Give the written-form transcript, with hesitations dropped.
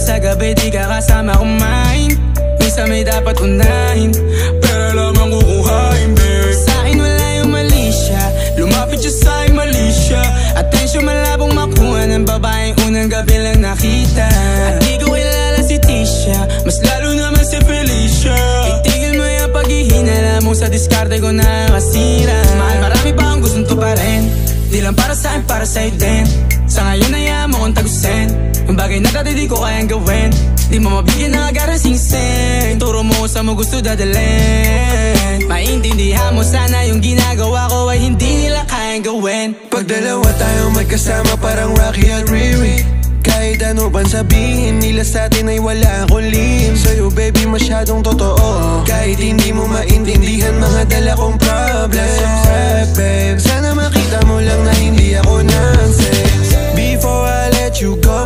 sa gabi di ka kasama kumain. Minsan may dapat unahin, pero lamang kukuhain, babe. Sa'kin wala yung mali siya, lumapit siya sa'kin mali siya. Atensyon malabong makuha ng babaeng unang gabi lang nakita. At di ko kilala si Tisha, mas lalo naman si Felicia. Itigil mo yung paghihinala mo sa diskarte ko na masira. Mahal, marami pa ang gustong tuparin, di lang para sa'kin, para sa'yo din. Sa ngayon hayaan mo kong tagusin ang bagay na dati di ko kayang gawin. Di mo mabigyan ng agarang singsing, turo mo sa mo gusto dadalhin. Maintindihan mo sana yung ginagawa ko ay hindi nila kayang gawin. Pag dalawa tayong magkasama parang Rocky at Riri, kahit ano pang sabihin nila sa'tin ay wala akong lihim. Sa'yo baby masyadong totoo, kahit hindi mo maintindihan mga dala kong problems. Babe, sana makita mo lang na hindi ako nonsense. Before I let you go,